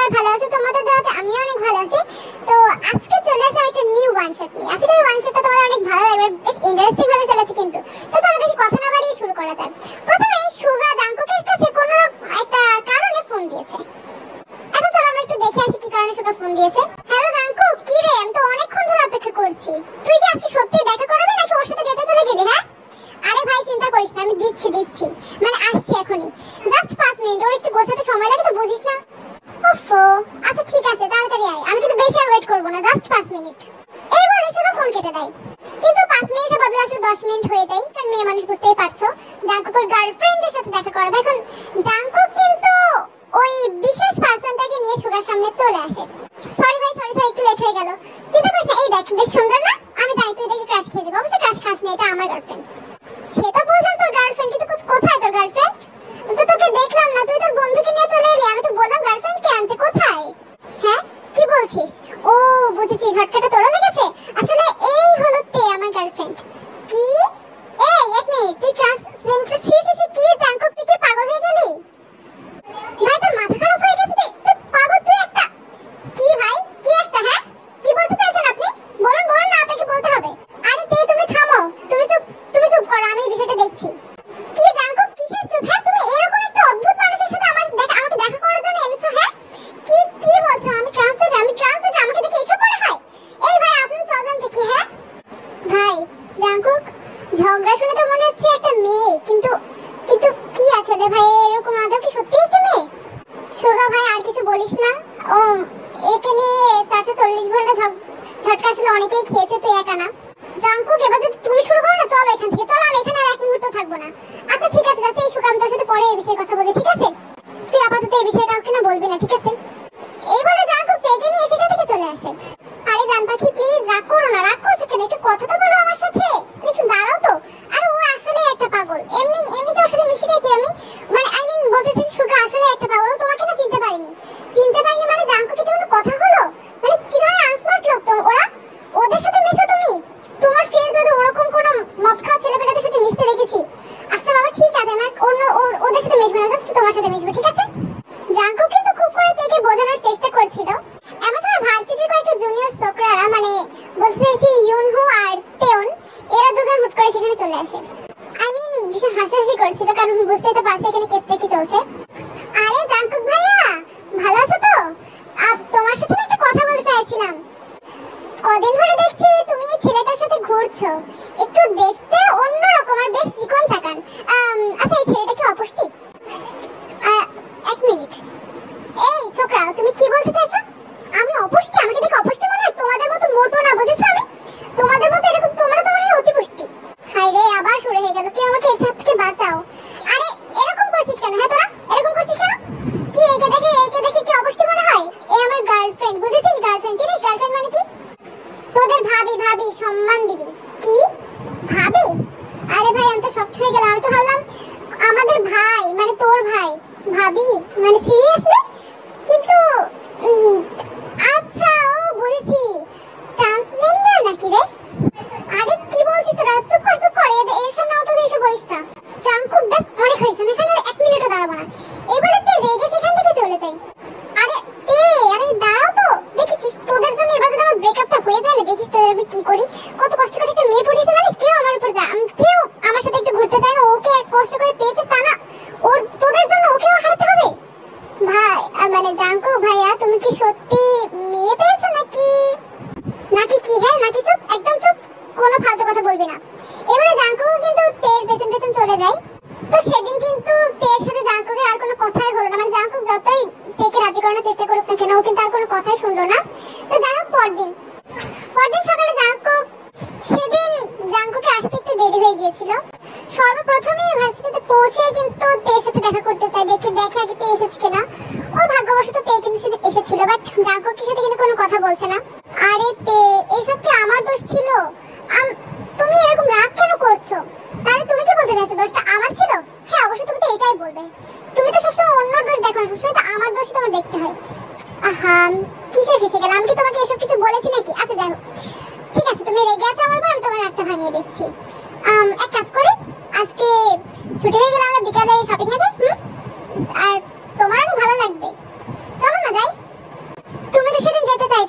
সবাই ভালো আছে, তোমাদের দোয়াতে আমিও অনেক ভালো আছি। তো আজকে চলে আসলাম একটা নিউ ওয়ান শট নিয়ে। আশা করি ওয়ান শটটা তোমাদের অনেক ভালো লাগবে, বেশ ইন্টারেস্টিং ভাবে চলেছে কিন্তু। তো চলো বেশি কথা না বাড়িয়ে শুরু করা যাক। প্রথমে সুগা জাংকুকের কাছে কোনো একটা কারণে ফোন দিয়েছে। এখন চলো আমরা একটু দেখে আসি কি কারণে সুগা ফোন দিয়েছে। হ্যালো জাংকুক, কি রে? আমি তো অনেকক্ষণ ধরে অপেক্ষা করছি। তুই কি আজকে সত্যি দেখা করবি নাকি ওর সাথে ডেটে চলে গেলি? হ্যাঁ আরে ভাই চিন্তা করিস না, আমি দিচ্ছি মানে আসছি এখনই, জাস্ট 5 মিনিট। ওর একটু গোছাতে সময় লাগে তো বুঝিস না। ওফো, আচ্ছা ঠিক আছে তাড়াতাড়ি আয়, আমি কিন্তু বেশি আর ওয়েট করব না, জাস্ট 5 মিনিট। এই বলে সুগা ফোন কেটে দেয়। কিন্তু 5 মিনিটের বদলে আসলে 10 মিনিট হয়ে যায়, কারণ মেয়ে মানুষ বুঝতেই পারছো জাংকুকের গার্লফ্রেন্ডের সাথে দেখা করবে। এখন জাংকুক কিন্তু ওই বিশেষ পার্সনটাকে নিয়ে সুগার সামনে চলে আসে। সরি ভাই, সরি একটু লেট হয়ে গেল। চিন্তা করিস না, এই দেখ বেশ সুন্দর না? আমি জানি তুই দেখে ক্রাশ খেয়ে যাবি। অবশ্য ক্রাশ খাস না, এটা আমার গার্লফ্রেন্ড। সেটা বুঝলাম তোর গার্লফ্রেন্ড, কিন্তু কোথায় তোর গার্লফ্রেন্ড? তো তোকে দেখলাম না, তুই তোর বন্ধুকে নিয়ে চলে এলি। আমি তো বললাম গার্লফ্রেন্ডকে আনতে, কোথায়? হ্যাঁ কি বলছিস? ও বুঝেছি, ঝটকাটা তোরও লেগেছে। আসলে এই হলো তে আমার গার্লফ্রেন্ড। কি? এই এক মিনিট, তুই কি জাংকুক, তুই কি পাগল হয়ে গেলি? ভাই তোর মাথা খারাপ হয়ে গেছে? তুই পাগল তুই একটা। কি ভাই কি একটা? হ্যাঁ কি বলতে চাইছেন আপনি? বলুন না, আপনাকে বলতে হবে। আরে তে তুমি থামো, তুমি চুপ করো, আমি এই বিষয়টা দেখছি। কি জাংকুক কিসের চুপ? হ্যাঁ তুমি এরকম একটা অদ্ভুত মানুষের সাথে আমাকে দেখা করার জন্য এনেছো? হ্যাঁ কি বলছো? আমি ট্রান্সজেন্ডার, আমাকে দেখে এসব মনে হয়? এই ভাই আপনার প্রবলেমটা কি? হ্যাঁ ভাই জাংকুক, ঝগড়া শুনে তো মনে হচ্ছে একটা মেয়ে, কিন্তু কি আসলে ভাই এরকম আদৌ কি সত্যি একটা মেয়ে? সুগা ভাই আর কিছু বলিস না। ও একে নিয়ে 440 ঘন্টা ঝটকা আসলে অনেকেই খেয়েছে, তুই একা না। জাংকুক এবার যদি তুমি শুরু করো না, চলো এখান থেকে চলো, আমি এখানে আর এক মুহূর্ত থাকবো না। আচ্ছা ঠিক আছে এই সুগা, আমি তোর সাথে পরে এই বিষয়ে কথা বলছি, ঠিক আছে? তুই আপাতত এই বিষয়ে কাউকে না বলবি না, ঠিক আছে? এই বলে জাংকুক তেকে নিয়ে সেখান থেকে চলে আসে। আরে জান পাখি প্লিজ রাগ করো না, রাগ করছো কেন? একটু কথা তো বলো আমার সাথে, একটু দাঁড়াও তো। আর ও আসলে একটা পাগল, এমনি কি ওর সাথে মিশে থাকি আমি? মানে আই মিন বলতেছি সুগা আসলে একটা পাগল, তোমাকে না চিনতে পারিনি মানে জাংকুক কিছু কথা হলো? মানে কি ধরনের আনস্মার্ট লোক তো ওরা, ওদের সাথে মিশো তুমি? তোমার ফের যদি ওরকম কোনো মদ খাওয়া ছেলেপেলেদের সাথে মিশতে দেখেছি। আচ্ছা বাবা ঠিক আছে, আমার ওদের সাথে মিশবো না, জাস্ট তোমার সাথে মিশবো, ঠিক আছে? জাংকুক কিন্তু খুব করে থেকে বোঝানোর চেষ্টা করছিল। এমন সময় ভার্সিটির কয়েকটা জুনিয়র ছোকরারা, মানে বলতে চাইছি ইউনহো আর তেওন, এরা দুজন হুট করে সেখানে চলে আসে। আই মিন ভীষণ হাসাহাসি করছিল, কারণ বুঝতেই তো পারছে এখানে কেসটা কি চলছে। আরে জাংকুক ভাইয়া ভালো আছো তো? তোমার সাথে একটা কথা বলতে চাইছিলাম। কদিন ধরে দেখছি তুমি এই ছেলেটার সাথে ঘুরছো, একটু দেখতে অন্যরকম আর বেশ চিকন চাকান। আচ্ছা এই ছেলেটা কি অপুষ্টিক? এক মিনিট, এই ছোকরা তুমি কি বলতে চাইছো? আমি অপুষ্টি? আমাকে দেখে অপুষ্টি মনে হয়? তোমাদের মতো মোটো না, বুঝেছো? আমি তোমাদের মতো এরকম, তোমরা তো মনে হয় অতি পুষ্টি। হায় রে আবার শুরু হয়ে গেল, কেউ আমাকে এর হাত থেকে বাঁচাও। আরে এরকম করছিস কেন? হ্যাঁ তোরা এরকম করছিস কেন? কি একে দেখে কি অপুষ্টি মনে হয়? এ আমার গার্লফ্রেন্ড, বুঝেছিস? গার্লফ্রেন্ড চিনিস? গার্লফ্রেন্ড মানে কি? তোদের ভাবি সম্মান দিবি। কি ভাবি? আরে ভাই আমি তো শক্ট হয়ে গেলাম, আমি তো ভাবলাম আমাদের ভাই মানে তোর ভাই, ভাবি মানে সিরিয়াসলি? কিন্তু আচ্ছা ও বুঝেছি, ট্রান্সজেন্ডার নাকি রে? আরে কি বলছিস তোরা? চুপ কর এর সামনে অত এসব বলিস না। জাংকুক ব্যাস অনেক হয়েছে, আমি এখানে এক মিনিটও দাঁড়াবো না। এবারে তুই রেগে সেখান থেকে চলে যাই। আরে দাঁড়াও তো, দেখেছিস তোদের জন্য এবার যদি আমার ব্রেকআপটা হয়ে যায় না, দেখিস তোদের আমি কি করি। কত কষ্ট করে একটা মেয়ে পড়িয়েছে জানিস? কেউ আমার উপর কেউ আমার সাথে একটু ঘুরতে চায় না, ওকে এক কষ্ট করে পেয়েছে তা না, ওর তোদের জন্য ওকেও হারাতে হবে? ভাই মানে জাংকুক ভাইয়া তুমি কি সত্যি মেয়ে পেয়েছো নাকি কি? হ্যাঁ নাকি? চুপ, একদম চুপ, কোনো ফালতু কথা বলবি না। এবারে জাংকুক কিন্তু তের পেছন চলে যায়। তো সেদিন কিন্তু তের সাথে জাংকুকের আর কোনো কথাই হলো না, মানে জাংকুক যতই তেকে রাজি করানোর চেষ্টা করুক না কেন, ও কিন্তু আর কোনো কথাই শুনলো না। তো যাই হোক পরদিন সকালে সেদিন জাংকুকে আসতে একটু দেরি হয়ে গিয়েছিল। সর্বপ্রথমে ভার্সিটিতে পৌঁছে কিন্তু তের সাথে দেখা করতে চাই, দেখে আগে তে এসেছে কিনা। ওর ভাগ্যবশত তে কিন্তু এসেছিল, বাট জাংকুকের সাথে কিন্তু কোনো কথা বলছে না। আরে তে এসব কি আমার দোষ ছিল? তুমি এরকম রাগ কেন করছো? তাহলে তুমি কি বলতে চাইছো দোষটা আমার ছিল? হ্যাঁ অবশ্যই তুমি তো এটাই বলবে, তুমি তো সবসময় অন্যর দোষ দেখো না, সবসময় তো আমার দোষই তোমার দেখতে হয়। আহা কিসে ফেসে গেলাম? আমি কি তোমাকে এসব কিছু বলেছি নাকি? আচ্ছা যাই হোক, ঠিক আছে তুমি রেগে আছো আমার উপর, আমি তোমার রাগটা ভাঙিয়ে দিচ্ছি। এক কাজ করি, আজকে ছুটি হয়ে গেলে আমরা বিকালে শপিং এ যাই। আর তোমার অনেক ভালো লাগবে, চলো না যাই।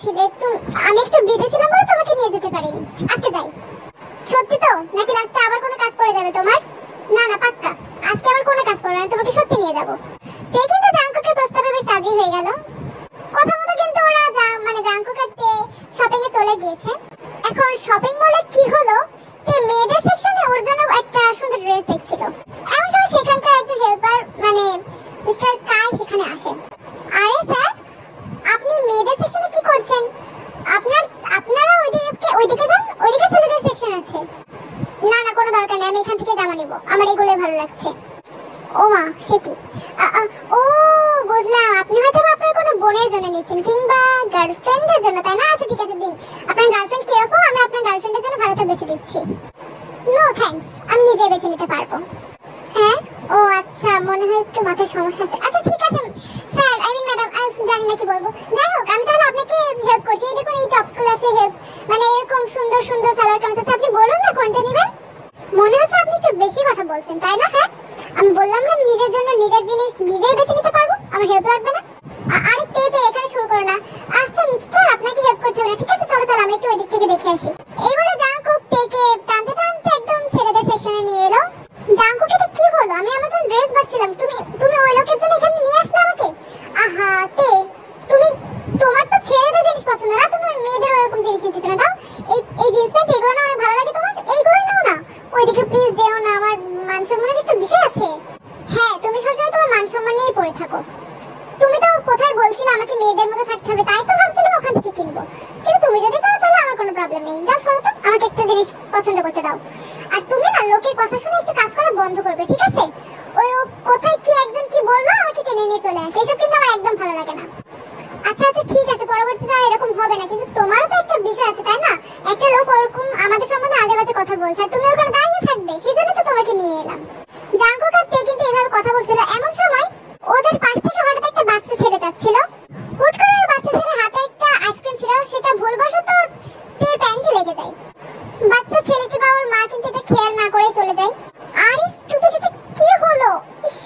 গিয়েছিলে, আমি একটু বিজি ছিলাম বলে তোমাকে নিয়ে যেতে পারিনি। আজকে যাই। সত্যি তো নাকি লাস্টে আবার কোনো কাজ পড়ে যাবে তোমার? না না পাক্কা, আজকে আবার কোনো কাজ পড়বে না, তোমাকে সত্যি নিয়ে যাবো। তে কিন্তু জাঙ্কুকের প্রস্তাবে বেশ রাজি হয়ে গেল। কথা মতো কিন্তু ওরা জাঙ্কুক আর তে শপিং এ চলে গিয়েছে। এখন শপিং মলে কি হলো, তে মেয়েদের সেকশনে ওর জন্য একটা সুন্দর ড্রেস দেখছিল। এমন সময় সেখানকার একজন হেল্পার মিস্টার কাই সেখানে আসে। আরে স্যার, আপনি মেয়েদের সেকশনে কি করছেন? আপনারা ওইদিকে যান, ওইদিকে ছেলেদের সেকশন আছে। না না কোনো দরকার নেই, আমি এখান থেকে জামা নিব, আমার এগুলোই ভালো লাগছে। ও মা, সে কি? ও বুঝলাম, আপনি হয়তো আপনার কোনো বোনের জন্য নিচ্ছেন কিংবা গার্লফ্রেন্ডের জন্য, তাই না? আচ্ছা ঠিক আছে, দিন। আপনার গার্লফ্রেন্ড কিরকম? আমি আপনার গার্লফ্রেন্ডের জন্য ভালোটা বেছে দিচ্ছি। নো থ্যাঙ্কস, আমি নিজে বেছে নিতে পারবো। হ্যাঁ, ও আচ্ছা, মনে হয় একটু মাথায় সমস্যা আছে। আচ্ছা ঠিক আছে স্যার, ম্যাডাম, জানি না কি বলবো। যাই হোক, আমি তাহলে আপনাকে হেল্প করছি। এই দেখুন, এই টপসগুলো আছে, হেল্প এরকম সুন্দর সুন্দর সালোয়ার কামিজ আছে। আপনি বলুন না কোনটা নেবেন। মনে হচ্ছে আপনি একটু বেশি কথা বলছেন, তাই না? হ্যাঁ, আমি বললাম না, নিজের জন্য নিজের জিনিস নিজেই বেছে নিতে পারবো, আমার হেল্প লাগবে না। আরে তে এখানে শুরু করো না। আচ্ছা মিস্টার, আপনাকে হেল্প করতে হবে না, ঠিক আছে? চলো চলো, আমরা একটু ওই দিক থেকে দেখে আসি। এই বলে জাঙ্কুক তেকে টানতে টানতে একদম ছেলেদের সেকশনে নিয়ে এলো। জাঙ্কুক, এটা কি হলো? আমি আমার জন্য ড্রেস বাছছিলাম, তুমি ওই লোকের জন্য এখানে নিয়ে আসলে আমাকে। আহা তে, তোমার তো ছেলেদের জিনিস পছন্দ না, তুমি মেয়েদের ওরকম জিনিস নিতে না। দাও এই জিন্স প্যান্ট, এগুলো না অনেক ভালো লাগে তোমার, এইগুলোই নাও না। ওইদিকে প্লিজ যেও না, আমার মান সম্মানের একটা বিষয় আছে। হ্যাঁ, তুমি সবসময় তোমার মান সম্মান নিয়েই পড়ে থাকো। তুমি তো কোথায় বলছিলে আমাকে মেয়েদের মতো থাকতে হবে, তাই তো ভাবছিলাম ওখান থেকে কিনবো। কিন্তু তুমি যদি চাও তাহলে আমার কোনো প্রবলেম নেই। যাও সরো তো, আমাকে একটা জিনিস পছন্দ করতে দাও। আর তুমি না লোকের কথা শুনে একটু কাজ করা বন্ধ করবে, ঠিক আছে? ওই কোথায় কি একজন কি বললো আমাকে টেনে নিয়ে চলে আসে, এসব কিন্তু আমার একদম ভালো লাগে না। আচ্ছা আচ্ছা ঠিক আছে, পরবর্তীতে আর এরকম হবে না। কিন্তু তোমারও তো একটা বিষয় আছে, তাই না? একটা লোক ওরকম আমাদের সম্বন্ধে আজে বাজে কথা বলছে, আর তুমি ওখানে দাঁড়িয়ে থাকবে, সেই জন্য তো তোমাকে নিয়ে এলাম। জাঙ্কুক আর তে কিন্তু এভাবে কথা বলছিল। এমন সময় ওদের পাশ থেকে হঠাৎ একটা বাচ্চা ছেলে যাচ্ছিল। হুট করে ওই বাচ্চা ছেলের হাতে একটা আইসক্রিম ছিল, সেটা ভুলবশত তের প্যান্টে লেগে যায়। বাচ্চা ছেলেটি বা ওর মা কিন্তু এটা খেয়াল না করে চলে যায়। আরে স্টুপিড, এটা কি হলো? ইস,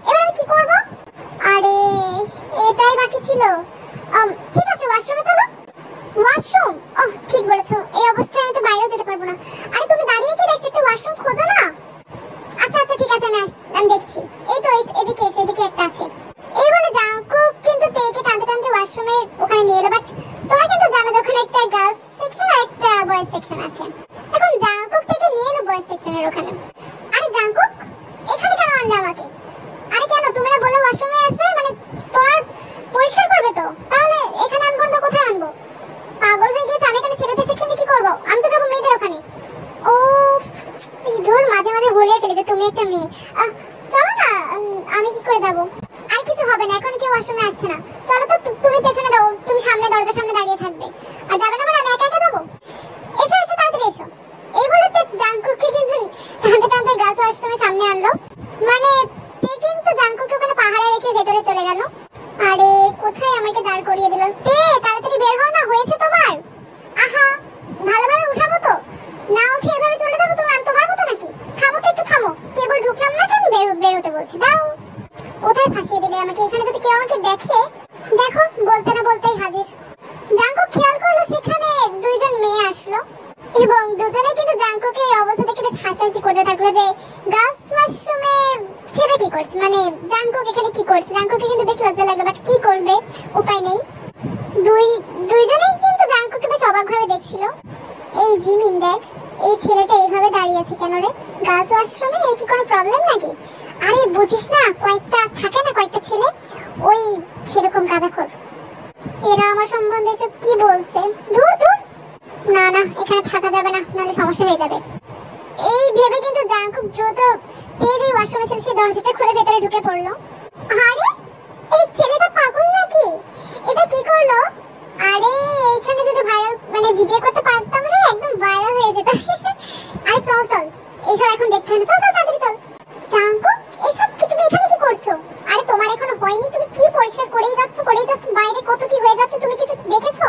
এবার আমি কি করব? আরে এটাই বাকি ছিল। ঠিক আছে, ওয়াশরুমে চলো। ওয়াশরুম? ওহ ঠিক বলেছো, এই অবস্থায় আমি তো বাইরেও যেতে পারবো না। আরে তুমি দাঁড়িয়ে কি দেখছো? একটু ওয়াশরুম খোঁজো না। আচ্ছা আচ্ছা ঠিক আছে, আমি দেখছি। এই তো এদিকে এসো, এদিকে একটা আছে। এই বলে জাঙ্কুক কিন্তু তেকে টানতে টানতে ওয়াশরুমের ওখানে নিয়ে এলো। বাট তোমরা কিন্তু জানো যে ওখানে একটা গার্লস সেকশন আর একটা বয়েজ সেকশন আছে। এখন জাঙ্কুক থেকে নিয়ে এলো বয়েজ সেকশনের ওখানে। আরে জাঙ্কুক, এখানে কেন আনলে আমাকে? আরে কেন, তুমি না বলে ওয়াশরুমে আসবে, তোমার পরিষ্কার করবে তো, তাহলে এখানে আনবো না, কোথায় আনবো? পাগল হয়ে গেছে, আমি এখানে ছেলেদের সেকশনে কি করব? আমি তো যাবো মেয়েদের ওখানে। ও ধর, মাঝে মাঝে ভুলিয়ে ফেলি যে তুমি একটা মেয়ে। চলো না, আমি কি করে যাব? আর কিছু হবে না, এখন কেউ ওয়াশরুমে আসছে না। চলো তো, তুমি পেছনে দাও, তুমি সামনে দরজার সামনে দাঁড়িয়ে থাকবে। আর যাবে না মানে আমি একা একা যাবো? এসো এসো, তাড়াতাড়ি এসো। এই বলে তো জাঙ্কুককে কিন্তু টানতে টানতে গার্লস ওয়াশরুমের সামনে আনলো। তে কিন্তু জাঙ্কুককে ওখানে পাহাড়ে রেখে ভেতরে চলে গেল। আরে কোথায় আমাকে দাঁড় করিয়ে দিল? তে তাড়াতাড়ি বের হও না, হয়েছে তোমার? আহা, ভালোভাবে উঠাবো তো, না উঠে এভাবে চলে যাবো তুমি? আমি তোমার মতো নাকি? থামো তো, একটু থামো। কেবল ঢুকলাম না কেন, বের হতে বলছি। দাও, কোথায় ফাঁসিয়ে দিলে আমাকে? এখানে যদি কেউ আমাকে দেখে, দেখো বলতে না বলতেই হাজির। জাঙ্কুক খেয়াল করলো সেখানে দুইজন মেয়ে আসলো এবং দুজনেই কিন্তু জাঙ্কুকের এই অবস্থা দেখে বেশ হাসাহাসি করতে থাকলো যে গার্লস ওয়াশরুমে ছেলে কি করছে, জাঙ্কুক এখানে কি করছে। জাঙ্কুকে কিন্তু বেশ লজ্জা লাগলো, বাট কি করবে, উপায় নেই। দুইজনেই কিন্তু জাঙ্কুকে বেশ অবাকভাবে দেখছিল। এই জিমিন দেখ, এই ছেলেটা এইভাবে দাঁড়িয়ে আছে কেন রে? গার্লস ওয়াশরুমে এর কি কোনো প্রবলেম নাকি? আরে বুঝিস না, কয়েকটা থাকে না, কয়েকটা ছেলে ওই সেরকম গাঁজাখোর। এরা আমার সম্বন্ধে সব কি বলছে? ধুর ধুর, না না, এখানে থাকা যাবে না, নাহলে সমস্যা হয়ে যাবে। এই ভেবে কিন্তু জাঙ্কুক দ্রুত তেজেই ওয়াশরুমে ছিল, সে দরজাটা খুলে ভেতরে ঢুকে পড়লো। আরে এই ছেলেটা পাগল নাকি? এটা কি করলো? আরে এইখানে যদি ভাইরাল ভিডিও করতে পারতাম রে, একদম ভাইরাল হয়ে যেত। আরে চল চল, এইসব এখন দেখতে হবে, চল চল তাড়াতাড়ি চল। জাঙ্কুক, এসব কি তুমি এখানে কি করছো? আরে তোমার এখনো হয়নি, তুমি কি পরিষ্কার করেই যাচ্ছ, বাইরে কত কি হয়ে যাচ্ছে, তুমি কিছু দেখেছো?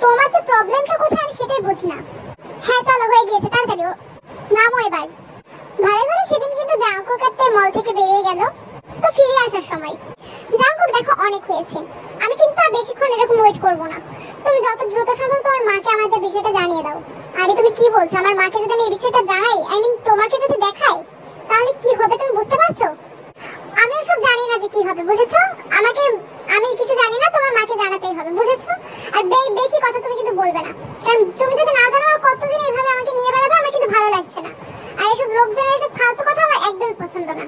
তোমার যে প্রবলেমটা কোথায় আমি সেটাই বুঝি না। হ্যাঁ চলো, হয়ে গিয়েছে, তাড়াতাড়ি নামো এবার। ভালো করে সেদিন কিন্তু জাঙ্কুক একটা মল থেকে বেরিয়ে গেল। তো ফিরে আসার সময় জাঙ্কুক দেখো অনেক হয়েছে, আমি কিন্তু আর বেশিক্ষণ এরকম ওয়েট করবো না। তুমি যত দ্রুত সম্ভব তোমার মাকে আমাদের বিষয়টা জানিয়ে দাও। আরে তুমি কি বলছো? আমার মাকে যদি আমি এই বিষয়টা জানাই, আই মিন তোমাকে যদি দেখাই, তাহলে কি হবে তুমি বুঝতে পারছো? আমি সব জানি না যে কি হবে, বুঝেছো? আমি কিছু জানি না, তোমার মাকে জানাতেই হবে, বুঝেছো? আর বেশি কথা তুমি কিন্তু বলবে না, কারণ তুমি যদি না জানো আর কতদিন এইভাবে আমাকে নিয়ে বেড়াবে, আমার কিন্তু ভালো লাগছে না। আর এসব লোকজনের এসব ফালতু কথা আমার একদমই পছন্দ না।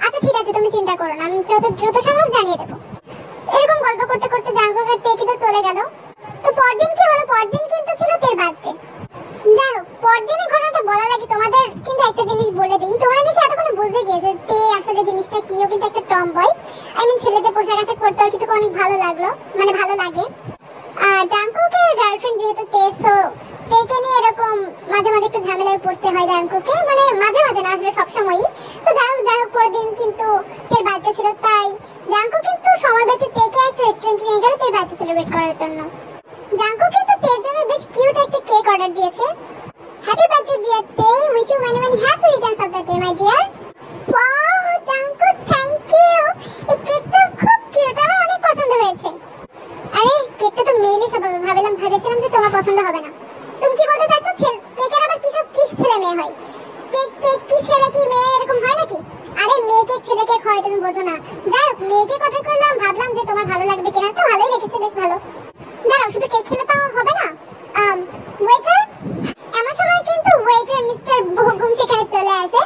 আচ্ছা ঠিক আছে, তুমি চিন্তা করো না, আমি যত দ্রুত সম্ভব জানিয়ে দেবো। এরকম গল্প করতে করতে জাঙ্কুক আর তে কিন্তু চলে গেল। তো পরদিন কি হলো? পরদিন কিন্তু ছিল তের বার্থডে। যাই হোক, পরদিনের ঘটনাটা বলার আগে তোমাদের কিন্তু একটা জিনিস বলে দিই। তোমরা নিশ্চয়ই এতক্ষণ বুঝে গিয়েছো তে আসলে জিনিসটা কি। ও কিন্তু একটা টম বয়, আই মিন ছেলেদের পোশাক আশাক পরতে ওর কিন্তু অনেক ভালো লাগলো, মানে ভালো লাগে। আর জাঙ্কুকের গার্লফ্রেন্ড যেহেতু তে, সো তেকে নিয়ে এরকম মাঝে মাঝে একটু ঝামেলায় পড়তে হয় জাঙ্কুকে, মানে মাঝে মাঝে না, আসলে সবসময়ই। তো যাই হোক পরের দিন কিন্তু তের বাচ্চা ছিল, তাই জাঙ্কুক কিন্তু সময় বেঁচে তেকে একটা রেস্টুরেন্টে নিয়ে গেল তের বাচ্চা সেলিব্রেট করার জন্য। জাঙ্কুক কিন্তু তের জন্য বেশ কিউট একটা কেক অর্ডার দিয়েছে। হ্যাপি বার্থডে ডিয়ার তে, wish you many many happy returns of the day my dear. Wow Jungkook, thank you. এই কেকটা খুব কিউট, আমার অনেক পছন্দ হয়েছে। আরে কেকটা তো মেয়েলি সব হবে, ভেবেছিলাম যে তোমার পছন্দ হবে না। তুমি কি বলতে চাইছো? কেকের আবার কি ছেলে মেয়ে হয়? কেক কি ছেলে কি মেয়ে এরকম হয় নাকি? আরে মেয়ে কেক ছেলে কেক হয়, তুমি বোঝো না। যাই হোক, মেয়ে কেক অর্ডার করলাম, ভাবলাম যে তোমার ভালো লাগবে কিনা, তো ভালোই লেগেছে, বেশ ভালো। দাঁড়াও, শুধু কেক খেলে তো হবে না। ওয়েটার। এমন সময় কিন্তু ওয়েটার মিস্টার বহুগুম সেখানে চলে আসে।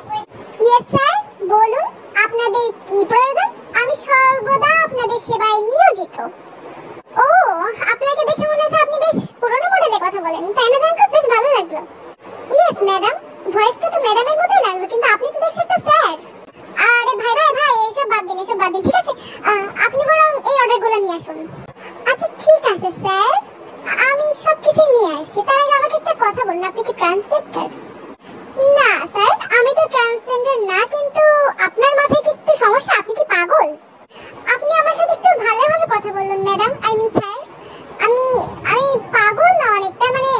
ইয়েস স্যার, বলুন আপনাদের কি প্রয়োজন? আমি সর্বদা আপনাদের সেবায় নিয়োজিত। ও, আপনাকে দেখে মনে হচ্ছে আপনি বেশ পুরনো মডেলে কথা বলেন, তাই না জাঙ্কুক? বেশ ভালো লাগলো। ইয়েস ম্যাডাম, ভয়েসটা তো ম্যাডামের মতোই লাগলো, কিন্তু আপনি তো দেখছেন তো স্যার। আরে ভাই এসব বাদ দিন, ঠিক আছে? আপনি বরং এই অর্ডারগুলো নিয়ে আসুন। আচ্ছা ঠিক আছে স্যার, আমি সবকিছু নিয়ে আসছি। তার আগে আমাকে একটা কথা বলুন, আপনি কি ট্রান্সজেন্ডার? না স্যার, আমি তো ট্রান্সজেন্ডার না, কিন্তু আপনার মাথায় কি একটু সমস্যা? আপনি কি পাগল? আপনি আমার সাথে একটু ভালোভাবে কথা বলুন ম্যাডাম, আই মিন স্যার। আমি পাগল না, অনেকটা, মানে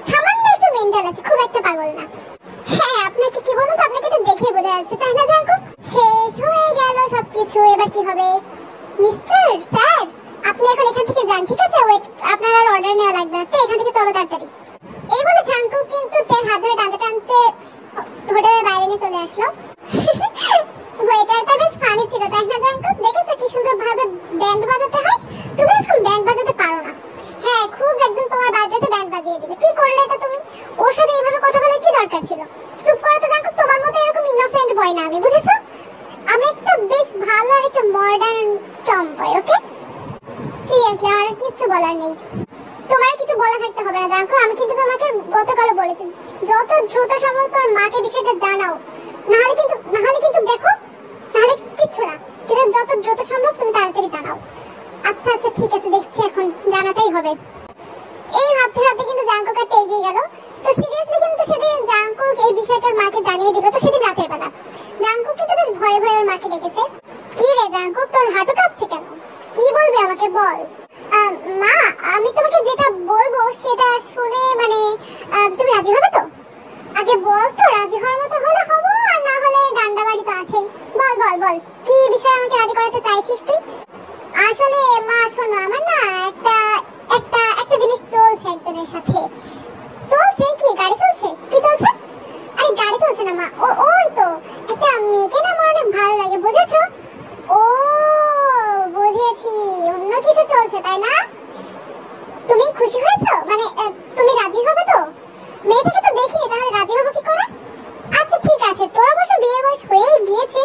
সামান্য একটু মেন্টাল আছে, খুব একটা পাগল না। হ্যাঁ, আপনাকে কি বলুন তো, আপনাকে তো দেখে বোঝা যাচ্ছে, তাই না জাঙ্কুক? শেষ হয়ে গেল সবকিছু, এবার কি হবে? মিস্টার স্যার, আপনি এখন এখান থেকে যান, ঠিক আছে? ওয়েট, আপনার আর অর্ডার নেওয়া লাগবে না, তো এখান থেকে চলো তাড়াতাড়ি। এই বলে জাঙ্কুক কিন্তু তের হাত ধরে টানতে টানতে হোটেলের বাইরে নিয়ে চলে আসলো। ওয়েটারটা বেশ ফানি ছিল, তাই না জাঙ্কুক? দেখেছো কি সুন্দর ভাবে ব্যান্ড বাজাতে হয়? তুমি এরকম ব্যান্ড বাজাতে পারো না। হ্যাঁ, খুব একদম তোমার বাজাতে ব্যান্ড বাজিয়ে দিলে। কি করলে এটা তুমি? ওর সাথে এইভাবে কথা বলার কি দরকার ছিল? চুপ করো তো জাঙ্কুক, তোমার মতো এরকম ইনোসেন্ট বয় না আমি, বুঝেছো? আমি একটা বেশ ভালো আর একটা মডার্ন টম বয়, ওকে? সিরিয়াসলি আমার আর কিছু বলার নেই। তোমার কিছু বলা থাকতে হবে না জাঙ্কুক, আমি কিন্তু তোমাকে গতকালও বলেছি যত দ্রুত সম্ভব তোমার মাকে বিষয়টা জানাও, নাহলে কিন্তু দেখো, নাহলে কিচ্ছু না, কিন্তু যত দ্রুত সম্ভব তুমি তাড়াতাড়ি জানাও। আচ্ছা ঠিক আছে, দেখছি এখন জানাতেই হবে। এই ভাবতে ভাবতে কিন্তু জাঙ্কুক আর এগিয়ে গেল। তো সিরিয়াসলি কিন্তু সেদিন জাঙ্কুক এই বিষয়টার মাকে জানিয়ে দিল। তো সেদিন রাতের বেলা জাঙ্কুক কিন্তু বেশ ভয়ে ওর মাকে ডেকেছে। কি রে জাঙ্কুক, তোর হাঁটু কাঁপছে কেন? কি বলবি আমাকে বল। মা, আমি তোমাকে যেটা বলবো সেটা শুনে মানে তুমি রাজি হবে তো? আগে বল তো, রাজি হওয়ার মতো হলে হবো, আর না হলে ডান্ডা বাড়ি তো আছেই। বল কি বিষয়ে আমাকে রাজি করাতে চাইছিস তুই? আসলে মা শোনো, আমার না একটা জিনিস চলছে একজনের সাথে। চলছে কি? গাড়ি চলছে? কি চলছে? আরে গাড়ি চলছে না মা, ওই তো একটা মেয়েকে না আমার অনেক ভালো লাগে, বুঝেছো? ও বুঝেছি, অন্য কিছু চলছে তাই না? তুমি খুশি হয়েছো? মানে তুমি রাজি হবে তো? মেয়েটাকে তো দেখিনি, তাহলে রাজি হবো কি করে? আচ্ছা ঠিক আছে, তোর অবশ্য বিয়ের বয়স হয়েই গিয়েছে।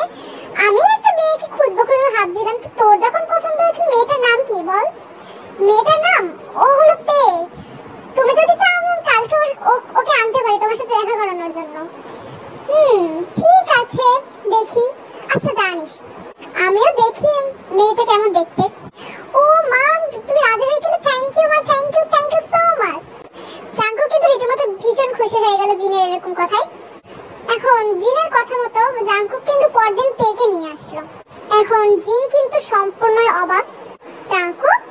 আমি একটা মেয়েকে খুঁজবো ভাবছিলাম, তো তোর যখন পছন্দ হয়েছে, মেয়েটার নাম কি বল? মেয়েটার নাম ও হলো পে। তুমি যদি চাও কালকে ওকে আনতে পারি তোমার সাথে দেখা করানোর জন্য। ঠিক আছে, দেখি। আচ্ছা জানিস, আমিও দেখি মেয়েটা কেমন দেখতে। ও মা, তুমি রাজি হয়ে গেলে থ্যাংক ইউ মা, thank you so much. Jungkook কিন্তু রীতিমতো ভীষণ খুশি হয়ে গেল জিনের এরকম কথায়। এখন জিনের কথা মতো জাঙ্কুক কিন্তু পরদিন তেকে নিয়ে আসলো। এখন জিন কিন্তু সম্পূর্ণ অবাক। জাঙ্কুক,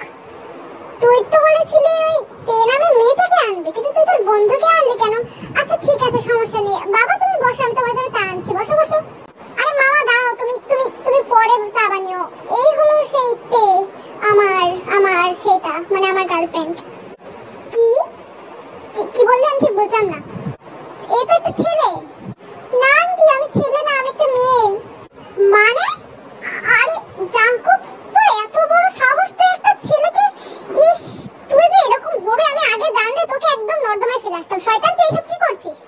তুই তো বলেছিলি ওই তে নামের মেয়েটাকে আনবি, কিন্তু তুই তোর বন্ধুকে আনলি কেন? আচ্ছা ঠিক আছে, সমস্যা নেই। বাবা তুমি বসো, আমি তোমার জন্য চা আনছি, বসো। আরে মামা দাঁড়াও, তুমি পরে চা বানিও। এই হলো সেই তে, আমার সেটা। গার্লফ্রেন্ড। কি কি বললে? আমি ঠিক বুঝলাম না। এ তো একটা ছেলে। না আন্টি, আমি ছেলে না, আমি একটা মেয়ে। মানে? আরে জাঙ্কুক, তোর এত বড় সাহস তুই একটা ছেলেকে! ইস, তুই যে এরকম হবে আমি আগে জানলে তোকে একদম নর্দমায় ফেলে আসতাম। শয়তান, তুই এসব কি করছিস?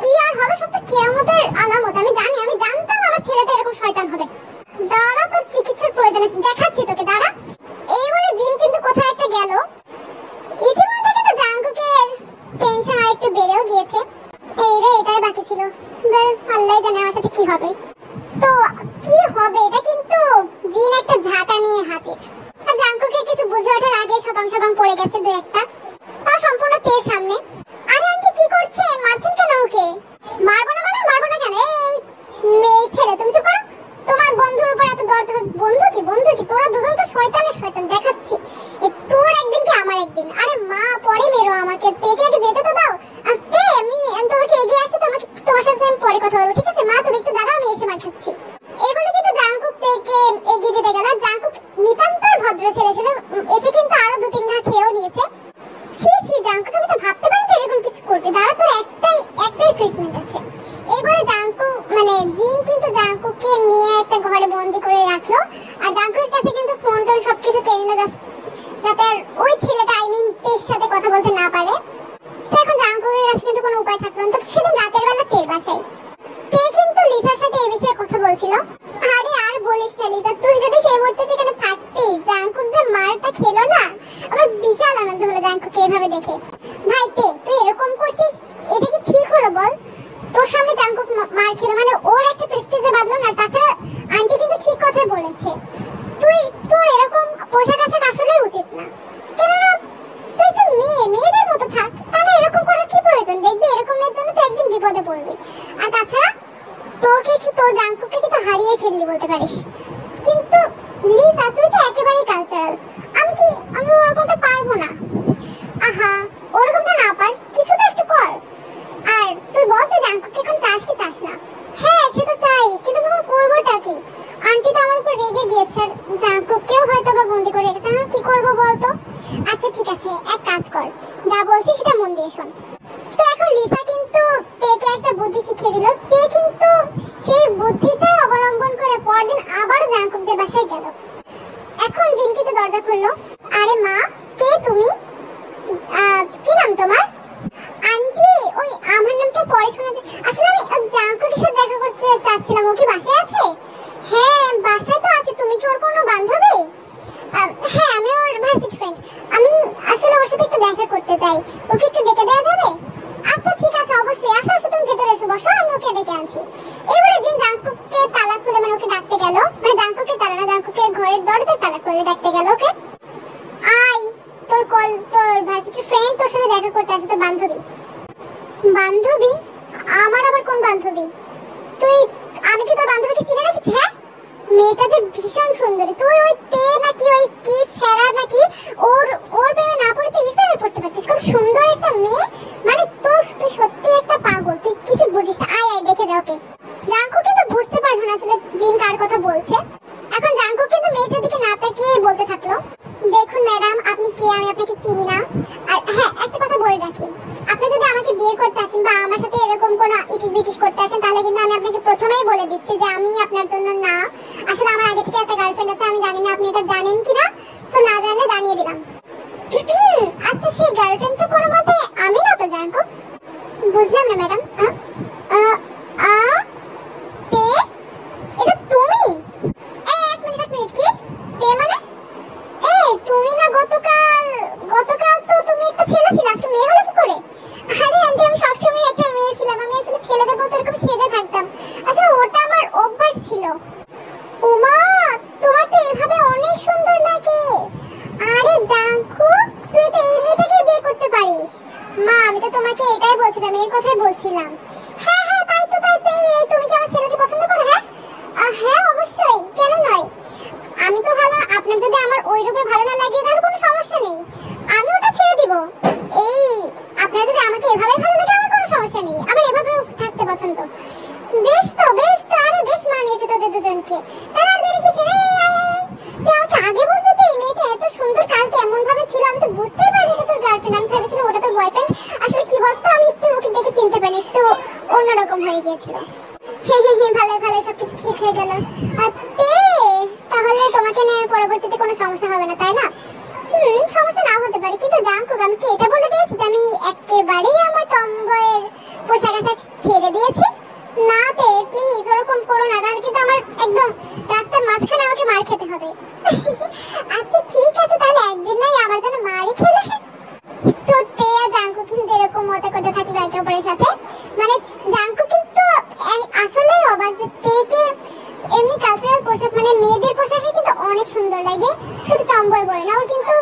কি আর হবে, সব তো কিয়ামতের আলামত। আমি জানি, আমি জানতাম আমার ছেলেটা এরকম শয়তান হবে। দাঁড়া, তোর চিকিৎসার প্রয়োজন আছে, দেখাচ্ছি তোকে, দাঁড়া। এই বলে জিন কিন্তু কোথায় একটা গেল। ইতিমধ্যে কিন্তু জাঙ্কুকের টেনশন আর একটু বেড়েও গিয়েছে। এটাই বাকি ছিল। আল্লাহ জানে আমার সাথে কি হবে। তো কি হবে, এটা কিন্তু জিন একটা ঝাঁটা নিয়ে হাজির। আর জাঙ্কুকে কিছু বুঝে ওঠার আগে সবাং সবাং পড়ে গেছে দু একটা, তাও সম্পূর্ণ তের সামনে। আরে আন্টি, কি করছেন? মারছেন কেন ওকে? মারবো না মানে? মারবো না কেন? এই মেয়ে ছেলে, তুমি চুপ করো। তোমার বন্ধুর উপর এত দরদ হবে? বন্ধু কি তোরা দুজন তো শয়তানের শয়তান, দেখাচ্ছি। তোর একদিন কি আমার একদিন। আরে মা, পরে মেরো আমাকে, তেকে আগে যেতে তো দাও। আর তে, আমি তোমাকে এগিয়ে আসতে, তোমার সাথে আমি পরে কথা বলবো, ঠিক আছে? মা তুমি একটু দাঁড়াও, আমি এসে মার খাচ্ছি। এই বলে কিন্তু জাঙ্কুক তেকে এগিয়ে যেতে গেল। আর জাঙ্কুক নিতান্তই ভদ্র ছেলে ছিল, এসে কিন্তু আরো দু তিন ঘা খেয়েও নিয়েছে। ছি, জাঙ্কুক আমি তো ভাবতে পারি তো এরকম কিছু করবে। দাঁড়া, তোর একটাই ট্রিটমেন্ট আছে। এবারে জাঙ্কুক মানে জিন কিন্তু জাঙ্কুককে নিয়ে একটা ঘরে বন্দি করে রাখলো। আর জাঙ্কুকের কাছে কিন্তু ফোন টোন সবকিছু কেড়ে নিল, যাতে আর ওই ছেলেটা তের সাথে কথা বলতে না পারে। তো এখন জাঙ্কুকের কাছে কিন্তু কোনো উপায় থাকলো না। তো সেদিন রাতের বেলা তের বাসায় তে কিন্তু লিসার সাথে এই বিষয়ে কথা বলছিল। আরে আর বলিস না লিসা, তুই যদি সেই মুহূর্তে সেখানে থাকতি, জাঙ্কুক যে মারটা খেলো না, আমার বিশাল আনন্দ হলো জাঙ্কুককে এভাবে দেখে। ভাই তে, তুই এরকম করছিস, এটা কি ঠিক হলো বল? তোর সামনে জাঙ্কুক মার খেলো মানে ওর একটা প্রেস্টিজে বাঁধলো না। তাছাড়া আন্টি কিন্তু ঠিক কথা বলেছে, তোর এরকম পোশাক আশাক আসলেই উচিত না। কেননা তুই তো মেয়েদের মতো থাক, তাহলে এরকম করার কি প্রয়োজন? দেখবি এরকম মেয়ের জন্য তো একদিন বিপদে পড়বি। আর তাছাড়া তোর জাঙ্কুককে কিন্তু হারিয়ে ফেললি বলতে পারিস। কিন্তু লিসা, তুই তো একেবারেই কালচারাল। আমি ওরকমটা পারবো না। আহা, ওরকমটা না পার, কিছু তো একটু কর। আর তুই বল, তুই জাঙ্কুককে এখন চাস কি চাস না? হ্যাঁ, সেটা চাই, কিন্তু আমি করবোটা কি? আন্টি তো আমার উপর রেগে গিয়েছে, আর জাঙ্কুককেও হয়তো বা বন্দি করে রেখেছে। আমি কি করবো বলতো? আচ্ছা ঠিক আছে, এক কাজ কর, যা বলছি সেটা মন দিয়ে শোন। তো এখন লিসা কিন্তু তেকে একটা বুদ্ধি শিখিয়ে দিল। তে কিন্তু সেই বুদ্ধিটাই অবলম্বন করে পরদিন আবার জাঙ্কুকদের বাসায় গেল। এখন জিন কিন্তু দরজা খুললো। আরে মা, কে তুমি? কি নাম তোমার? আন্টি, ওই আমার নামটা পরে শোনা যায়। আসলে আমি জাঙ্কুকের সাথে দেখা করতে চাচ্ছিলাম। ও কি বাসায় আছে? হ্যাঁ, বাসায় তো আছে। তুমি কি ওর কোনো বান্ধবী? হ্যাঁ, আমি ওর ভার্সিটি ফ্রেন্ড। আমি আসলে ওর সাথে একটু দেখা করতে চাই। ওকে একটু ডেকে দেওয়া যাবে? আচ্ছা ঠিক আছে, অবশ্যই। আসো, তুমি ভেতরে এসো, বসো, আমি ওকে ডেকে আনছি। এবারে জিন জাঙ্কুককে তালা খুলে মানে ওকে ডাকতে গেল। মানে জাঙ্কুকের তালা না, জাঙ্কুকের ঘরের দরজার তালা খুলে ডাকতে গেল ওকে। আই, তোর ভার্সিটি ফ্রেন্ড তোর সাথে দেখা করতে আসে, তোর বান্ধবী। বান্ধবী? আমার আবার কোন বান্ধবী? আমি কি তোর বান্ধবীকে চিনে রেখেছি? হ্যাঁ, মেয়েটা যে ভীষণ সুন্দরী। তুই ওই তে নাকি ওই কি সেরা নাকি ওর প্রেমে না পড়ে তুই প্রেমে পড়তে পারছিস? কত সুন্দর একটা মেয়ে, মানে তুই সত্যি একটা পাগল, তুই কিছু বুঝিস না। আয় দেখে যা ওকে। জাঙ্কুক কিন্তু বুঝতে পারলো না আসলে জিন কার কথা বলছে। এখন জাঙ্কুক কিন্তু মেয়েটার দিকে না তাকিয়ে বলতে থাকলো, দেখুন ম্যাডাম, আপনি কে? আমি আপনাকে চিনি না। আর হ্যাঁ, একটা কথা বলে রাখি, আপনি যদি আমাকে বিয়ে করতে আসেন বা আমার সাথে এরকম কোনো ইটিস বিটিস করতে আসেন, তাহলে কিন্তু আমি আপনাকে প্রথমেই বলে দিচ্ছি যে আমি আপনার জন্য না। আসলে আমার আগে থেকে একটা গার্লফ্রেন্ড আছে, আমি জানি না আপনি এটা জানেন কিনা, সো না জানলে জানিয়ে দিলাম। আচ্ছা, সেই গার্লফ্রেন্ডটা কোনো মতে আমি না তো জাঙ্কুক? বুঝলাম না ম্যাডাম। তে, এটা তুমি? এক মিনিট, কি তে মানে? তুমি না গতকাল তো তুমি একটা ছেলে ছিলে, আজকে মেয়ে হলে কি করে? আরে আন্টি, আমি সবসময় একটা মেয়ে ছিলাম। আমি আসলে ছেলেদের মতো এরকম সেজে থাকতাম। আসলে ওটা আমার অভ্যাস ছিল। ওমা, তোমার তো এভাবে অনেক সুন্দর লাগে। আরে জাঙ্কুক, তুই তো এই মেয়েটাকে বিয়ে করতে পারিস। মা, আমি তো তোমাকে এটাই বলছিলাম, এর কথাই বলছিলাম। হ্যাঁ, তাই তো। তুমি কি আমার ছেলেকে পছন্দ করো? হ্যাঁ অবশ্যই, কেন নয়। আমি তো ভালো, আপনার যদি আমার ওই রূপে ভালো না লাগে তাহলে কোনো সমস্যা নেই, আমি ওটা ছেড়ে দিব। আপনার যদি আমাকে এভাবে ভালো লাগে আমার কোনো সমস্যা নেই, আমার এভাবেও থাকতে পছন্দ। বেশ তো। আরে বেশ মানিয়েছে তোদের দুজনকে। তাহলে আর দেরি কিসের? তুই আমাকে আগে বলবি তো এই মেয়েটা এত সুন্দর কালকে এমন ভাবে ছিল, আমি তো বুঝতেই পারি এরকম হয়ে গিয়েছিল। ভালো ভালো সবকিছু ঠিক হয়ে গেল। আর তাহলে তোমাকে নিয়ে পরবর্তীতে কোনো সমস্যা হবে না, তাই না? সমস্যা না হতে পারে, কিন্তু জাঙ্কুক আমি কি এটা বলে দিয়েছি যে আমি একেবারেই আমার টমবয়ের পোশাক আশাক ছেড়ে দিয়েছি? না প্লিজ ওরকম করো না, তাহলে কিন্তু আমার একদম রাস্তার মাঝখানে আমাকে মার খেতে হবে। আচ্ছা ঠিক আছে, তাহলে একদিন নাই আমার জন্য মারই খেলে। তো আর জাঙ্কুক কিন্তু এরকম মজা করতে থাকলো একে অপরের সাথে। মানে জাঙ্কুক কিন্তু আসলে অবাক যে তেকে এমনি কালচারাল পোশাক মানে মেয়েদের পোশাকে কিন্তু অনেক সুন্দর লাগে, শুধু টমবয় বলে না, ওর কিন্তু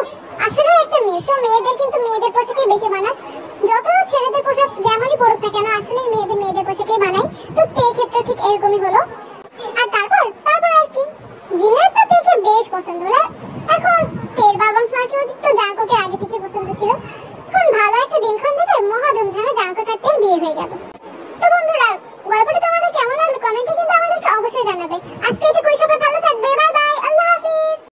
আসলে একটা মেয়ে, সো মেয়েদের কিন্তু মেয়েদের পোশাকেই বেশি মানায়। যত ছেলেদের পোশাক যেমনই পরুক না কেন আসলে মেয়েদের পোশাকেই বানায়। তো তে ক্ষেত্রে ঠিক এরকমই হলো। আর তারপর আর কি, জিনের তো তেকে বেশ পছন্দ হলো। এখন তের বাবা মাকেও তো জাঙ্কুকের আগে থেকে পছন্দ ছিল। এখন ভালো একটা দিনক্ষণ দেখে মহা ধুমধামে জাঙ্কুক আর তের বিয়ে হয়ে গেল।